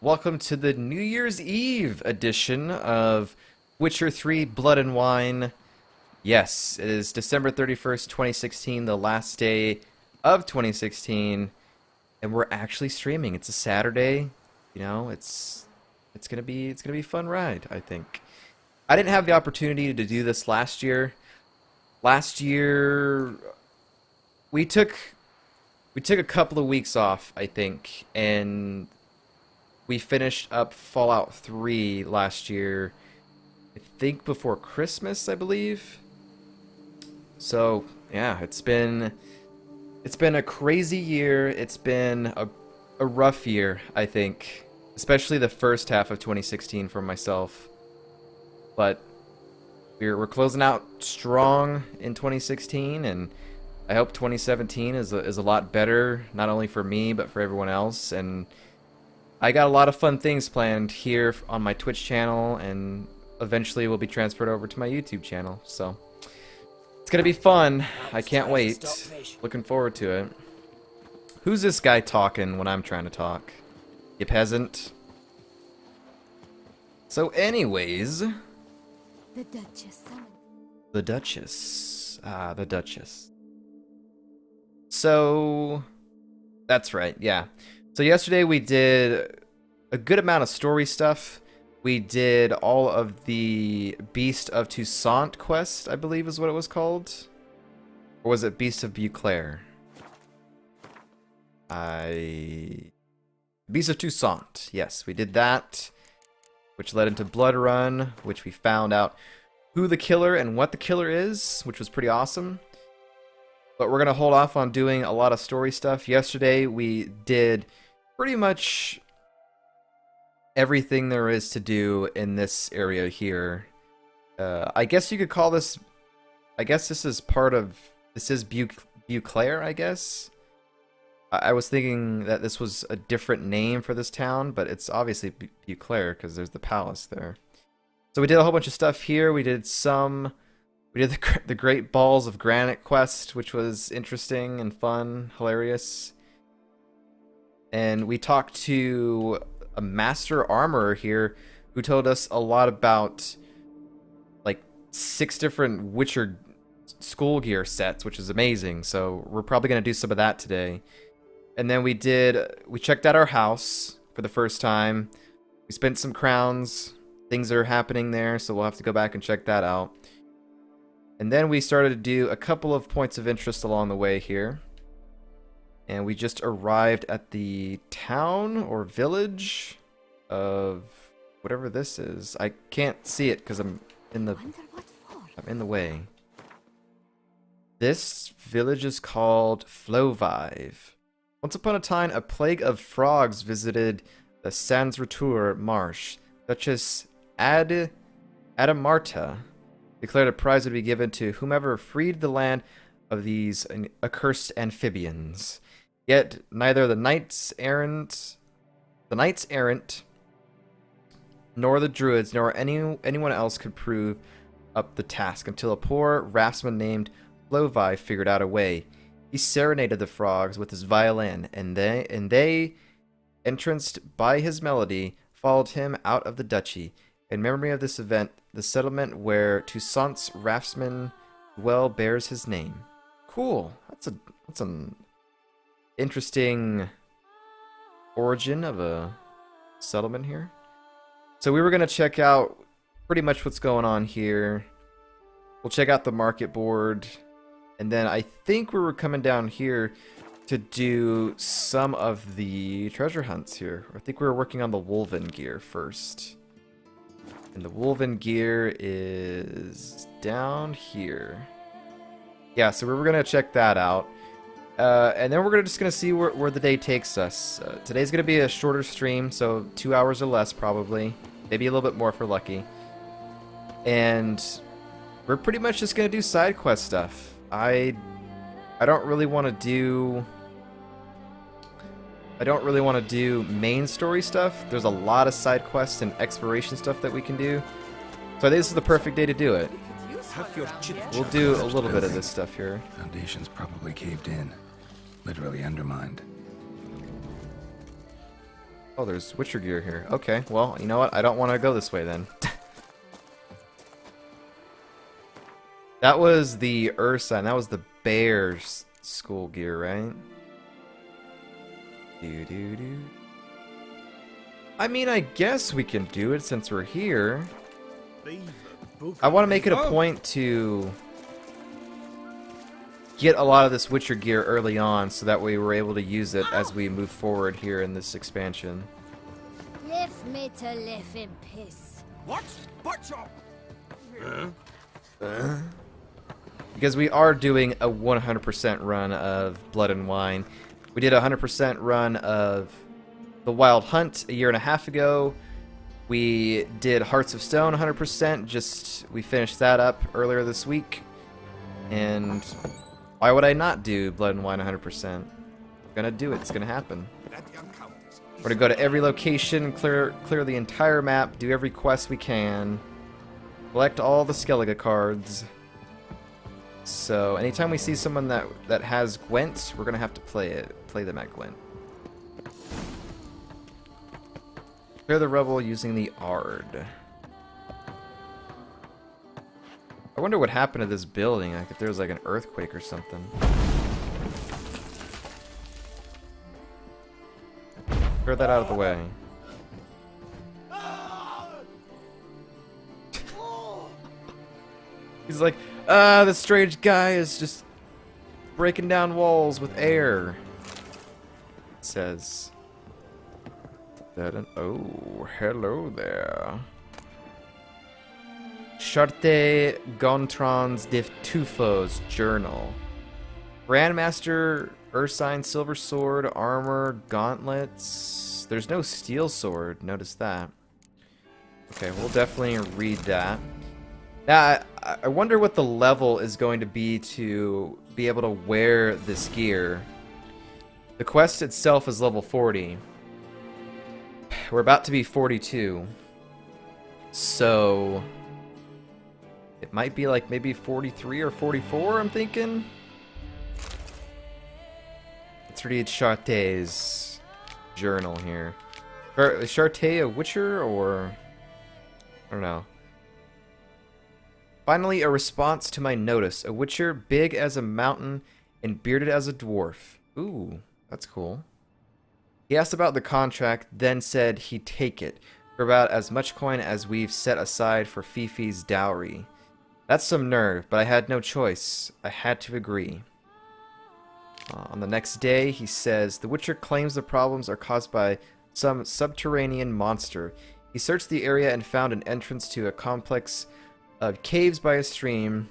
Welcome to the New Year's Eve edition of Witcher 3 Blood and Wine. Yes, it is December 31st, 2016, the last day of 2016, and we're actually streaming. It's a Saturday. You know, it's going to be a fun ride, I think. I didn't have the opportunity to do this last year. Last year we took a couple of weeks off, I think, and we finished up Fallout 3 last year, I think before Christmas, I believe. So, yeah, it's been a crazy year. It's been a rough year, I think, especially the first half of 2016 for myself. But we're closing out strong in 2016, and I hope 2017 is a lot better, not only for me but for everyone else. And I got a lot of fun things planned here on my Twitch channel, and eventually will be transferred over to my YouTube channel. So it's gonna be fun. I can't wait. Looking forward to it. Who's this guy talking when I'm trying to talk? You peasant. So anyways, The Duchess summoned. the Duchess. Ah, the Duchess. So that's right, yeah. So yesterday we did a good amount of story stuff. We did all of the Beast of Toussaint quest, I believe is what it was called. Or was it Beast of Beauclair? Beast of Toussaint. Yes, we did that, which led into Blood Run, which we found out who the killer and what the killer is, which was pretty awesome. But we're going to hold off on doing a lot of story stuff. Yesterday we did pretty much everything there is to do in this area here. I guess you could call this... I guess this is part of... This is Beauclair, I guess? I was thinking that this was a different name for this town, but it's obviously Beauclair because there's the palace there. So we did a whole bunch of stuff here. We did the Great Balls of Granite quest, which was interesting and fun, hilarious. And we talked to a master armorer here who told us a lot about like 6 different Witcher school gear sets, which is amazing. So we're probably going to do some of that today. And then we checked out our house for the first time. We spent some crowns. Things are happening there, so we'll have to go back and check that out. And then we started to do a couple of points of interest along the way here. And we just arrived at the town or village of whatever this is. I can't see it because I'm in the way. This village is called Flovive. Once upon a time, a plague of frogs visited the Sans Retour marsh. Duchess Adamarta declared a prize would be given to whomever freed the land of these accursed amphibians. Yet neither the knights errant, nor the druids, nor anyone else could prove up the task until a poor raftsman named Flovi figured out a way. He serenaded the frogs with his violin, and they, entranced by his melody, followed him out of the duchy. In memory of this event, the settlement where Toussaint's raftsman dwell bears his name. Cool. That's an interesting origin of a settlement here. So we were going to check out pretty much what's going on here. We'll check out the market board. And then I think we were coming down here to do some of the treasure hunts here. I think we were working on the Wolven gear first. And the Wolven gear is down here. Yeah, so we were going to check that out. And then we're just going to see where the day takes us. Today's going to be a shorter stream, so 2 hours or less probably. Maybe a little bit more if we're lucky. And we're pretty much just going to do side quest stuff. I don't really want to do main story stuff. There's a lot of side quests and exploration stuff that we can do. So I think this is the perfect day to do it. We'll do a little bit of this stuff here. Foundation's probably caved in. Literally undermined. Oh, there's Witcher gear here. Okay, well, you know what? I don't want to go this way then. That was the Ursine. That was the bear's school gear, right? Do. I mean, I guess we can do it since we're here. I want to make it a point to get a lot of this Witcher gear early on, so that way we're able to use it as we move forward here in this expansion. Leave me to live in peace. What? Butcher! Because we are doing a 100% run of Blood and Wine. We did a 100% run of The Wild Hunt a year and a half ago. We did Hearts of Stone 100%. We finished that up earlier this week. And why would I not do Blood and Wine 100%? I'm gonna do it. It's gonna happen. We're gonna go to every location, clear the entire map, do every quest we can, collect all the Skellige cards. So anytime we see someone that has Gwent, we're gonna have to play them at Gwent. Clear the rubble using the Ard. I wonder what happened to this building, like if there was like an earthquake or something. Clear that out of the way. He's like, this strange guy is just breaking down walls with air. It says. Oh, hello there. Charte Gontrons de Tufo's journal. Grandmaster Ursine Silver Sword, armor, gauntlets. There's no steel sword, notice that. Okay, we'll definitely read that. Now, I wonder what the level is going to be to be able to wear this gear. The quest itself is level 40. We're about to be 42. So it might be like maybe 43 or 44, I'm thinking. Let's read Charte's journal here. Is Charte a Witcher or... I don't know. Finally, a response to my notice. A Witcher big as a mountain and bearded as a dwarf. Ooh, that's cool. He asked about the contract, then said he'd take it for about as much coin as we've set aside for Fifi's dowry. That's some nerve, but I had no choice. I had to agree. On the next day, he says, the Witcher claims the problems are caused by some subterranean monster. He searched the area and found an entrance to a complex of caves by a stream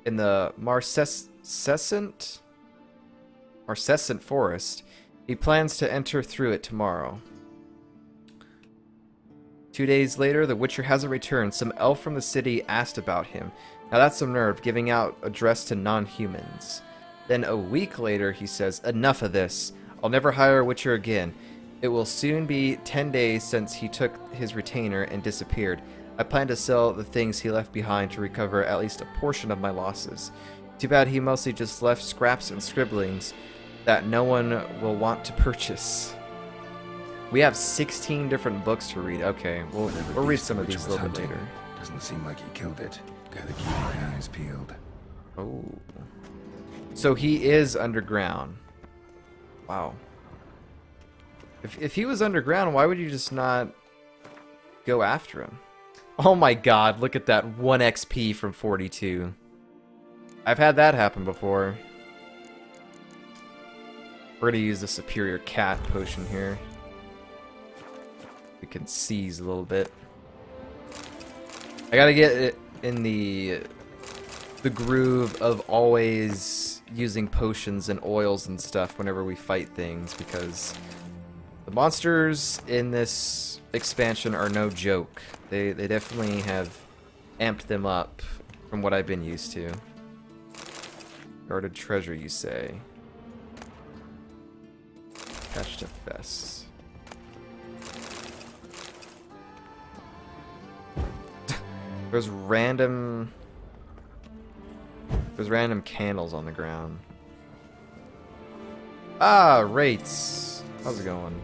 in the Marcescent forest. He plans to enter through it tomorrow. 2 days later, the Witcher hasn't returned. Some elf from the city asked about him. Now that's some nerve, giving out address to non-humans. Then a week later, he says, enough of this. I'll never hire a Witcher again. It will soon be 10 days since he took his retainer and disappeared. I plan to sell the things he left behind to recover at least a portion of my losses. Too bad he mostly just left scraps and scribblings that no one will want to purchase. We have 16 different books to read. Okay, we'll read some of these a little bit later. Doesn't seem like he killed it. Gotta keep my eyes peeled. Oh. So he is underground. Wow. If he was underground, why would you just not go after him? Oh my god, look at that 1 XP from 42. I've had that happen before. We're gonna use the Superior Cat potion here. We can seize a little bit. I gotta get it in the groove of always using potions and oils and stuff whenever we fight things, because the monsters in this expansion are no joke. They definitely have amped them up from what I've been used to. Guarded treasure, you say? Attached to Fess. There's random candles on the ground. Ah, rates. How's it going?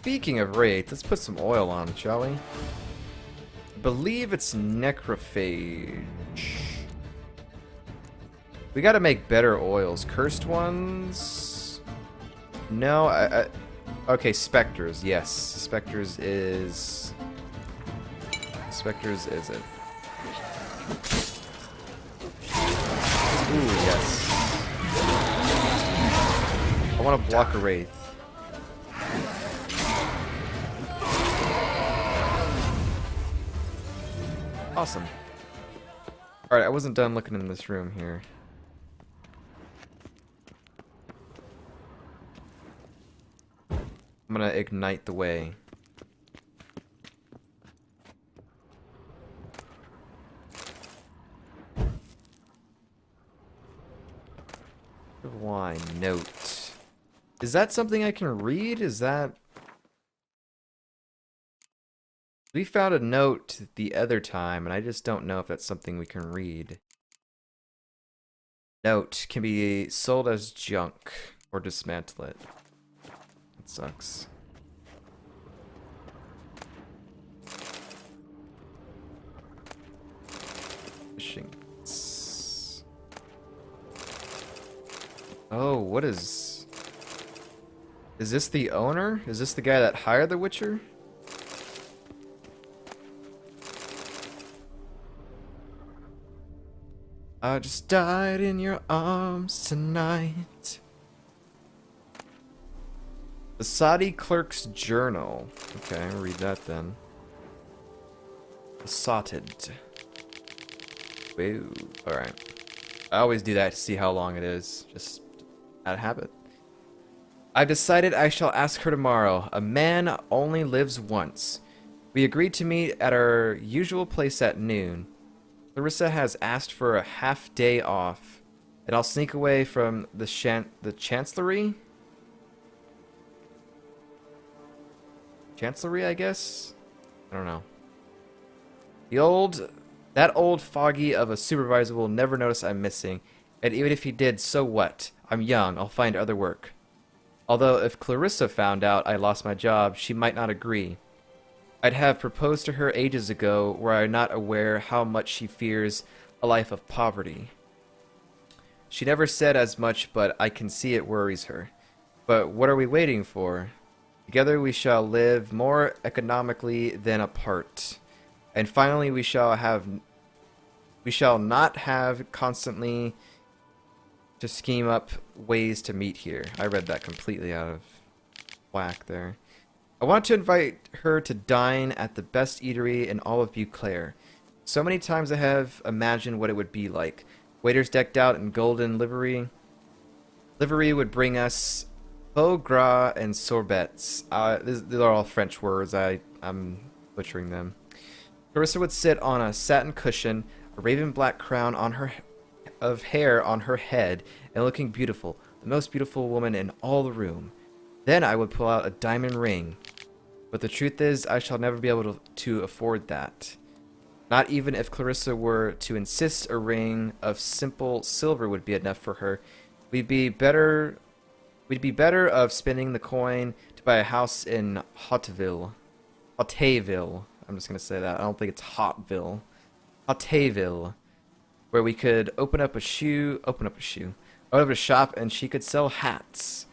Speaking of wraiths, let's put some oil on it, shall we? I believe it's necrophage. We gotta make better oils. Cursed ones? No, okay, specters, yes. Specters is it. Ooh, yes. I want to block a wraith. Awesome. Alright, I wasn't done looking in this room here. I'm gonna ignite the way. Wine note. Is that something I can read? Is that... We found a note the other time, and I just don't know if that's something we can read. Note can be sold as junk or dismantle it. That sucks. Fishing. Oh, what is... Is this the owner? Is this the guy that hired the Witcher? I just died in your arms tonight. The Saudi Clerk's Journal. Okay, I'll read that then. Assotted. Woo. Alright. I always do that to see how long it is. Just out of habit. I've decided I shall ask her tomorrow. A man only lives once. We agreed to meet at our usual place at noon. Clarissa has asked for a half day off, and I'll sneak away from the Chancellery? Chancellery, I guess? I don't know. That old foggy of a supervisor will never notice I'm missing, and even if he did, so what? I'm young, I'll find other work. Although if Clarissa found out I lost my job, she might not agree. I'd have proposed to her ages ago were I not aware how much she fears a life of poverty. She never said as much, but I can see it worries her. But what are we waiting for? Together we shall live more economically than apart. And finally we shall not have constantly to scheme up ways to meet here. I read that completely out of whack there. I want to invite her to dine at the best eatery in all of Beauclair. So many times I have imagined what it would be like. Waiters decked out in golden livery. Livery would bring us foie gras and sorbets. These are all French words. I'm butchering them. Clarissa would sit on a satin cushion, a raven black crown of hair on her head, and looking beautiful, the most beautiful woman in all the room. Then I would pull out a diamond ring. But the truth is, I shall never be able to afford that. Not even if Clarissa were to insist a ring of simple silver would be enough for her. We'd be better of spending the coin to buy a house in Hauteville. I'm just gonna say that. I don't think it's Hotville. Hauteville. Where we could open up a shop, and she could sell hats.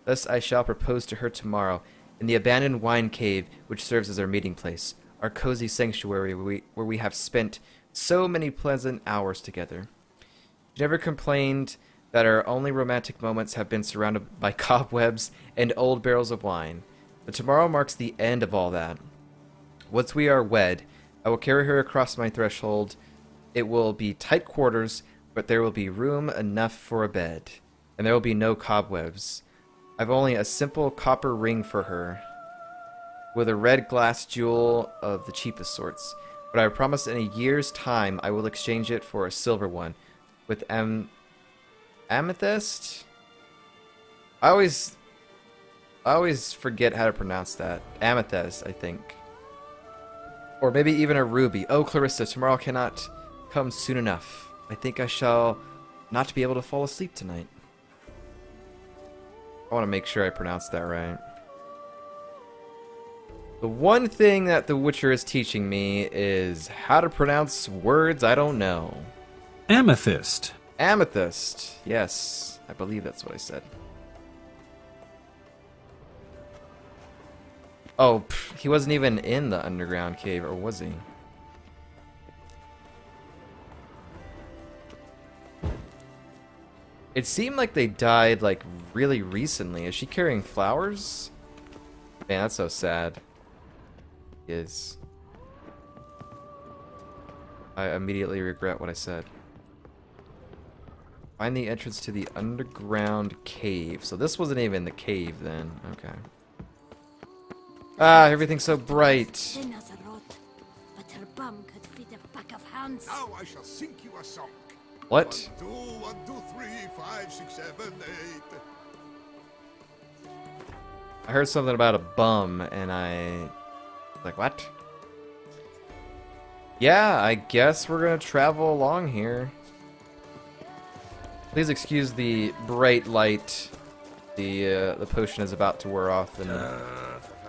Thus I shall propose to her tomorrow, in the abandoned wine cave which serves as our meeting place, our cozy sanctuary where we have spent so many pleasant hours together. She never complained that our only romantic moments have been surrounded by cobwebs and old barrels of wine. But tomorrow marks the end of all that. Once we are wed, I will carry her across my threshold. It will be tight quarters, but there will be room enough for a bed, and there will be no cobwebs. I've only a simple copper ring for her, with a red glass jewel of the cheapest sorts, but I promise in a year's time I will exchange it for a silver one, with amethyst? I always forget how to pronounce that. Amethyst, I think. Or maybe even a ruby. Oh, Clarissa, tomorrow cannot come soon enough. I think I shall not be able to fall asleep tonight. I want to make sure I pronounce that right. The one thing that The Witcher is teaching me is how to pronounce words I don't know. Amethyst. Amethyst. Yes, I believe that's what I said. Oh, he wasn't even in the underground cave, or was he? It seemed like they died, like, really recently. Is she carrying flowers? Man, that's so sad. Is. I immediately regret what I said. Find the entrance to the underground cave. So this wasn't even the cave then. Okay. Ah, everything's so bright. Thin as a rod, but her bum could feed a pack of hounds. Now I shall sing you a song. What? 1, 2, 1, 2, 3, 5, 6, 7, 8. I heard something about a bum, and I... Like, what? Yeah, I guess we're gonna travel along here. Please excuse the bright light. The potion is about to wear off in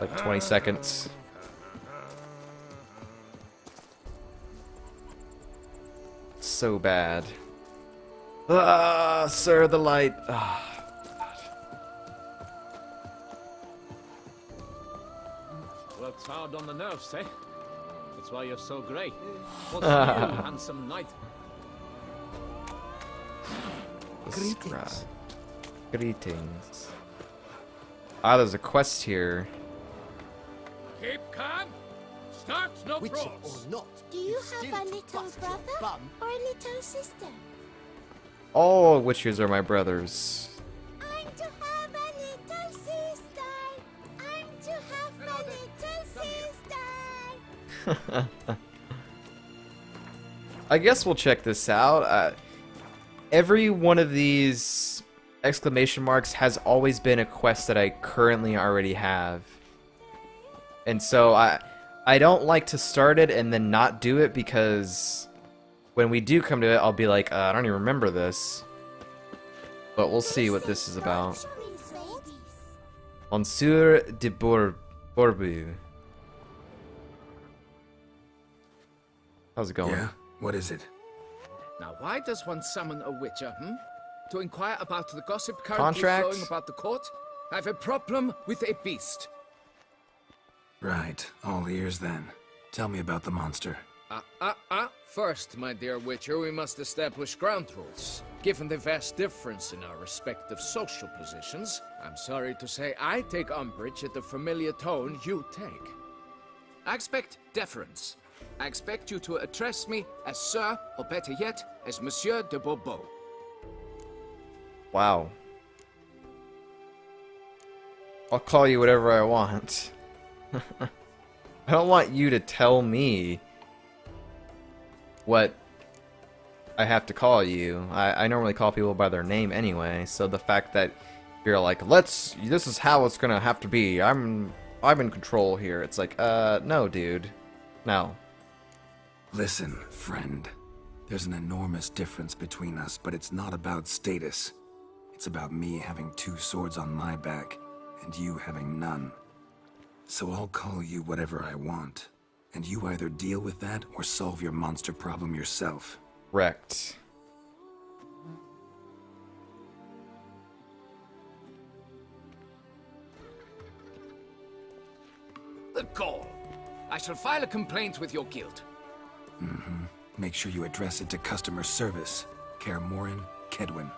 like 20 seconds. So bad. Ah, sir, the light. Ah. Works hard on the nerves, eh? That's why you're so grey. What's new, handsome knight? Greetings. Greetings. Ah, there's a quest here. Keep calm. Start no Witcher frauds. or not, Do you still have a to little bust your brother bum. or a little sister? All Witchers are my brothers. I'm to have a little sister. I'm to have a little sister. I guess we'll check this out. Every one of these exclamation marks has always been a quest that I currently already have. And so I don't like to start it and then not do it, because when we do come to it, I'll be like, I don't even remember this. But we'll see what this is about. Monsieur de Bourbu. How's it going? Yeah? What is it? Now, why does one summon a witcher, To inquire about the gossip currently Contract? flowing about the court? I have a problem with a beast. Right. All ears then. Tell me about the monster. First, my dear Witcher, we must establish ground rules. Given the vast difference in our respective social positions, I'm sorry to say I take umbrage at the familiar tone you take. I expect deference. I expect you to address me as Sir, or better yet, as Monsieur de Bourbeau. Wow. I'll call you whatever I want. I don't want you to tell me what I have to call you. I normally call people by their name anyway, so the fact that you're like, this is how it's gonna have to be. I'm in control here. It's like, no, dude. No. Listen, friend. There's an enormous difference between us, but it's not about status. It's about me having 2 swords on my back, and you having none. So I'll call you whatever I want, and you either deal with that or solve your monster problem yourself. Wrecked. The gall! I shall file a complaint with your guild. Make sure you address it to customer service. Kaer Morhen, Kedwin.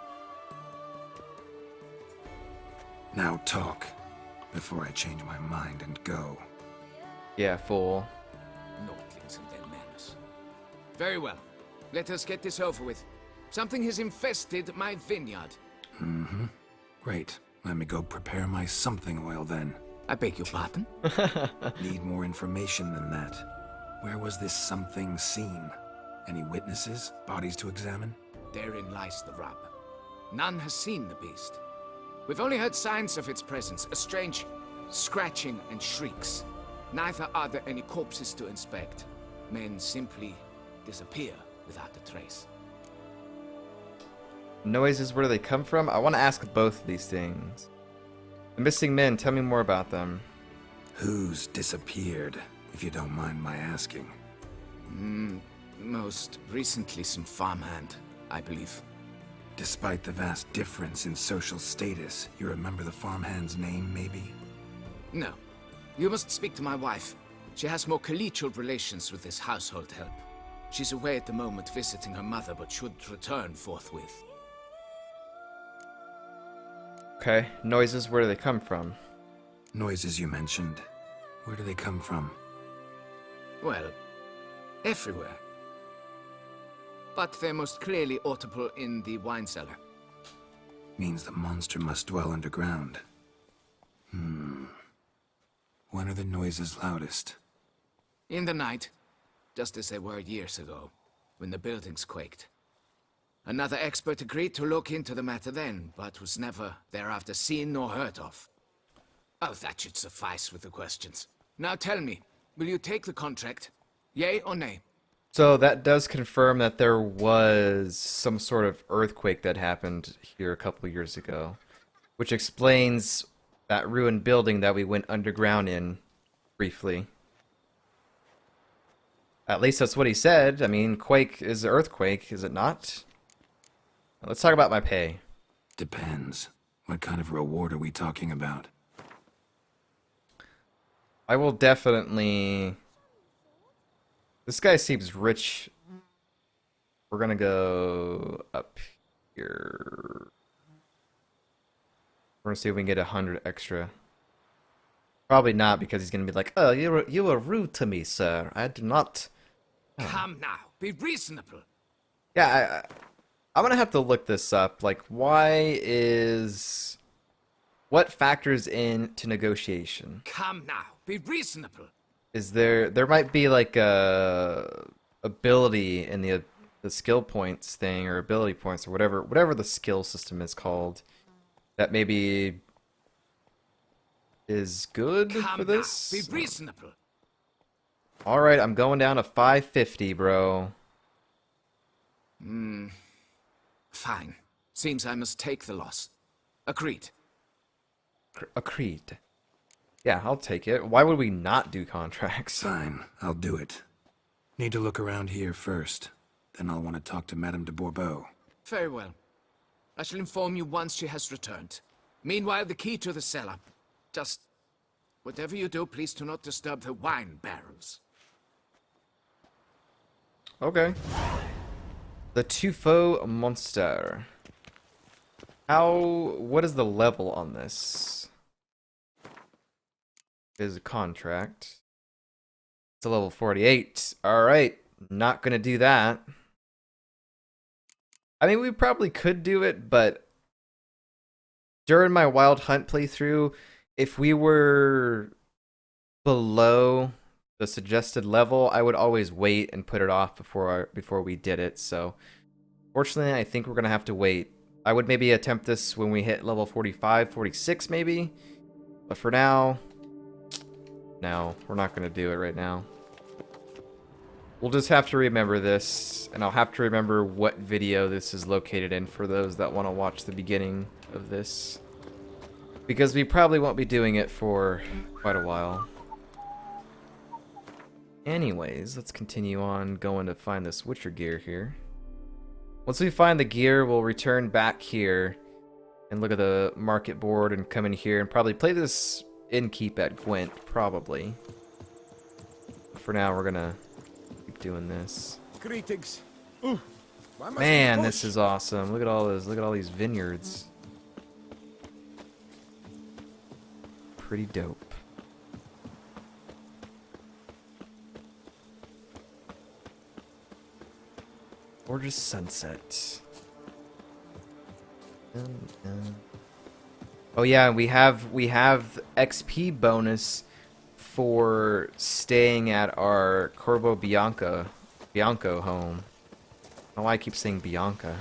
Now talk, before I change my mind and go. Yeah, fool. Notlings and their manners. Very well. Let us get this over with. Something has infested my vineyard. Great. Let me go prepare my something oil then. I beg your pardon? Need more information than that. Where was this something seen? Any witnesses? Bodies to examine? Therein lies the rub. None has seen the beast. We've only heard signs of its presence, a strange scratching and shrieks. Neither are there any corpses to inspect. Men simply disappear without a trace. Noises, where do they come from? I want to ask both of these things. The missing men, tell me more about them. Who's disappeared, if you don't mind my asking? Most recently some farmhand, I believe. Despite the vast difference in social status, you remember the farmhand's name, maybe? No. You must speak to my wife. She has more collegial relations with this household help. She's away at the moment visiting her mother, but should return forthwith. Okay, noises, where do they come from? Noises you mentioned. Where do they come from? Well, everywhere. But they're most clearly audible in the wine cellar. Means the monster must dwell underground. When are the noises loudest? In the night, just as they were years ago, when the buildings quaked. Another expert agreed to look into the matter then, but was never thereafter seen nor heard of. Oh, that should suffice with the questions. Now tell me, will you take the contract? Yay or nay? So that does confirm that there was some sort of earthquake that happened here a couple years ago, which explains that ruined building that we went underground in briefly. At least that's what he said. I mean, quake is an earthquake, is it not? Let's talk about my pay. Depends. What kind of reward are we talking about? I will definitely... This guy seems rich. We're gonna go up here. We're gonna see if we can get 100 extra. Probably not, because he's gonna be like, "Oh, you were rude to me, sir. I do not." Come now, be reasonable. Yeah, I'm gonna have to look this up. Like, what factors into negotiation? Come now, be reasonable. Is there might be like a ability in the skill points thing, or ability points, or whatever the skill system is called, that maybe is good for this. Now, be reasonable. All right, I'm going down to 550, bro. Fine. Seems I must take the loss. Agreed. Agreed. Yeah, I'll take it. Why would we not do contracts? Fine, I'll do it. Need to look around here first. Then I'll want to talk to Madame de Bourbeau. Very well. I shall inform you once she has returned. Meanwhile, the key to the cellar. Just... whatever you do, please do not disturb the wine barrels. Okay. The Tufo monster. What is the level on this? Is a contract. It's a level 48. Alright. Not gonna do that. I mean, we probably could do it, but during my Wild Hunt playthrough, if we were below the suggested level, I would always wait and put it off before we did it. So, fortunately, I think we're gonna have to wait. I would maybe attempt this when we hit level 45, 46 maybe. But for now, no, we're not gonna do it right now. We'll just have to remember this, and I'll have to remember what video this is located in for those that want to watch the beginning of this. Because we probably won't be doing it for quite a while. Anyways, let's continue on going to find this Witcher gear here. Once we find the gear, we'll return back here and look at the market board and come in here and probably play this innkeep at Gwent, probably. But for now, we're gonna keep doing this. Greetings. Man, this is awesome. Look at all this. Look at all these vineyards. Pretty dope. Gorgeous sunset. Oh yeah, we have XP bonus for staying at our Corvo Bianco home. I don't know why I keep saying Bianca.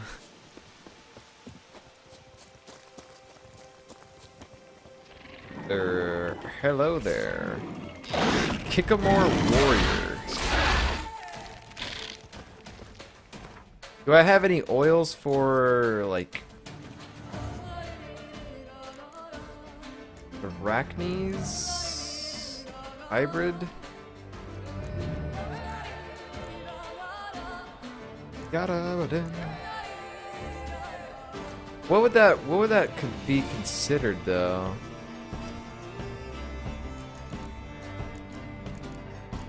Hello there. KIKIMORE warrior. Do I have any oils for, like, Arachnes? Hybrid. What would that be considered though?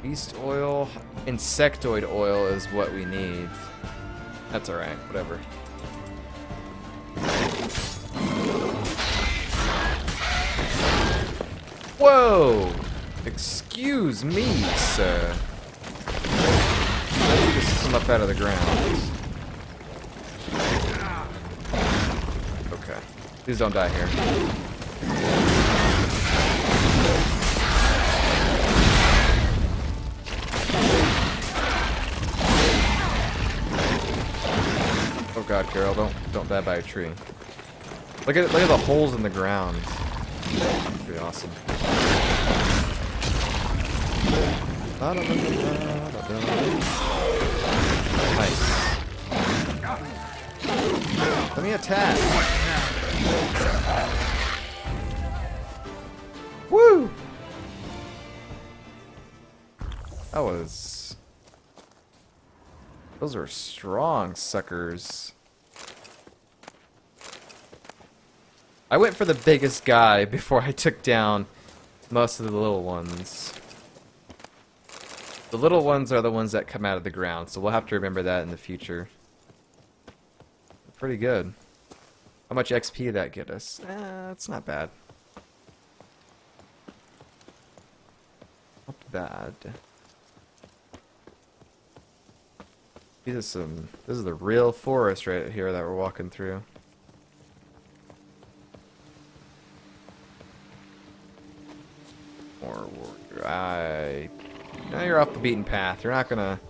Beast oil, insectoid oil is what we need. That's alright, whatever. Whoa! Excuse me, sir. How did you just come up out of the ground? Okay. Please don't die here. Oh god, Carol, don't die by a tree. Look at the holes in the ground. Pretty awesome. Nice. Let me attack. Woo! Those are strong suckers. I went for the biggest guy before I took down most of the little ones. The little ones are the ones that come out of the ground, so we'll have to remember that in the future. Pretty good. How much XP did that get us? It's not bad. Not bad. This is the real forest right here that we're walking through. Now you're off the beaten path. You're not gonna...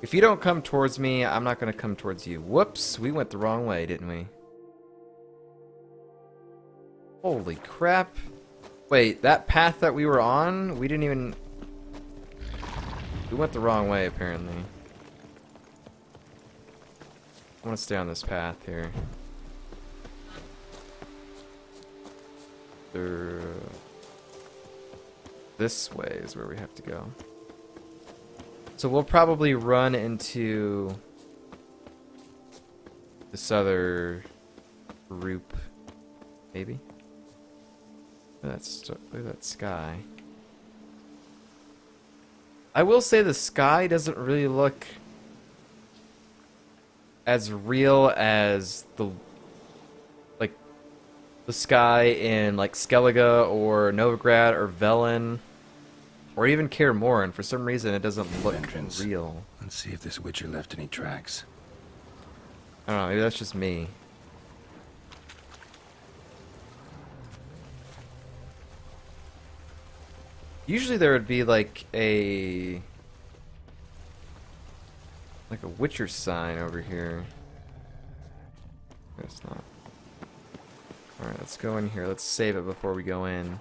If you don't come towards me, I'm not gonna come towards you. Whoops, we went the wrong way, didn't we? Holy crap. Wait, that path that we were on, we didn't even... We went the wrong way, apparently. I want to stay on this path here. This way is where we have to go. So we'll probably run into this other group, maybe. Look at that sky. I will say the sky doesn't really look as real as the sky in like Skellige or Novigrad or Velen or even Kaer Morhen. For some reason, it doesn't look real. Let's see if this Witcher left any tracks. I don't know. Maybe that's just me. Usually there would be like a Witcher sign over here. It's not. Alright, let's go in here. Let's save it before we go in.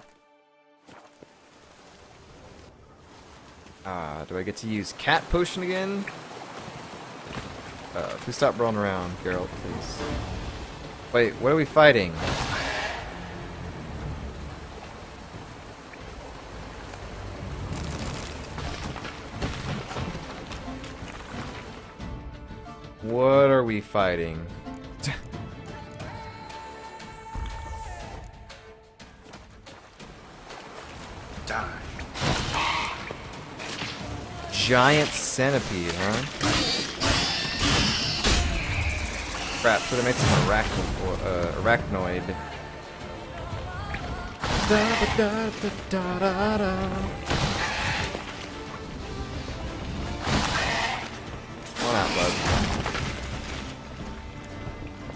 Do I get to use cat potion again? Please stop rolling around, Geralt, please. Wait, what are we fighting? What are we fighting? Die. Giant centipede, huh? Crap, so they made some arachnoid. Come on out, bud.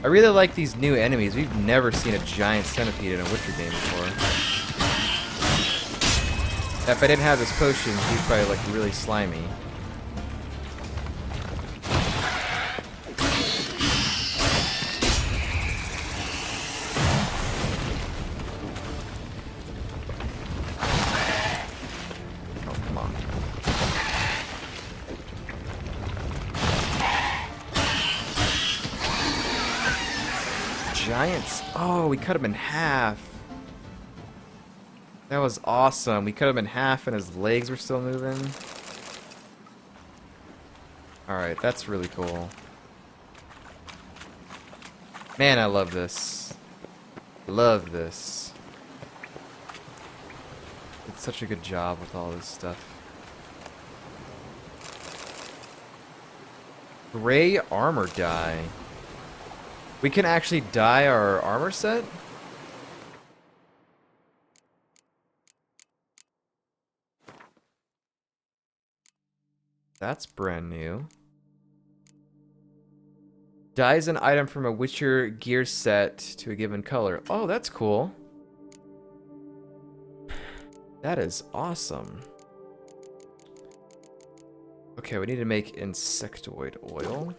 I really like these new enemies. We've never seen a giant centipede in a Witcher game before. If I didn't have this potion, he'd probably like really slimy. Oh, come on. Giants. Oh, we cut him in half. That was awesome. We cut him in half and his legs were still moving. Alright, that's really cool. Man, I love this. Love this. It's such a good job with all this stuff. Gray armor dye. We can actually dye our armor set? That's brand new. Dyes an item from a Witcher gear set to a given color. Oh, that's cool. That is awesome. Okay, we need to make insectoid oil.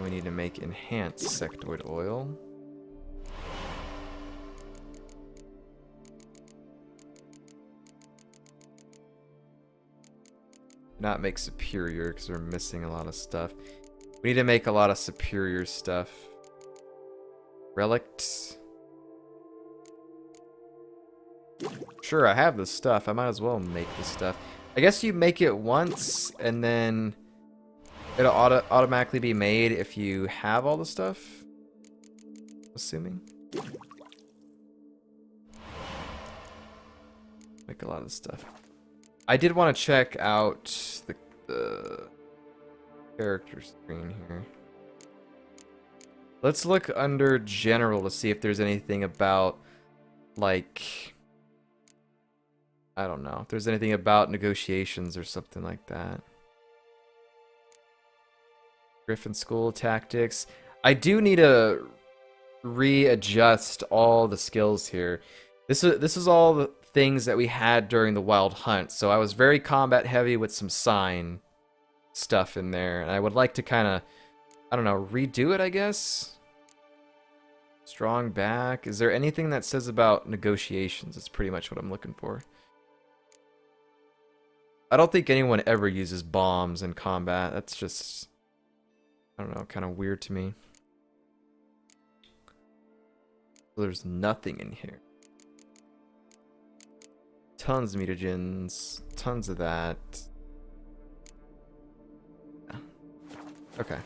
We need to make enhanced sectoid oil. Not make superior because we're missing a lot of stuff. We need to make a lot of superior stuff. Relics. Sure, I have this stuff. I might as well make this stuff. I guess you make it once and then it'll automatically be made if you have all the stuff. Assuming. Make a lot of stuff. I did want to check out the character screen here. Let's look under general to see if there's anything about, like, I don't know, if there's anything about negotiations or something like that. Griffin School tactics. I do need to readjust all the skills here. This is all the things that we had during the wild hunt, so I was very combat heavy with some sign stuff in there, and I would like to kind of, I don't know, redo it, I guess. Strong back. Is there anything that says about negotiations? It's pretty much what I'm looking for. I don't think anyone ever uses bombs in combat. That's just, I don't know, kind of weird to me. There's nothing in here. Tons of mutagens, tons of that. Yeah. Okay.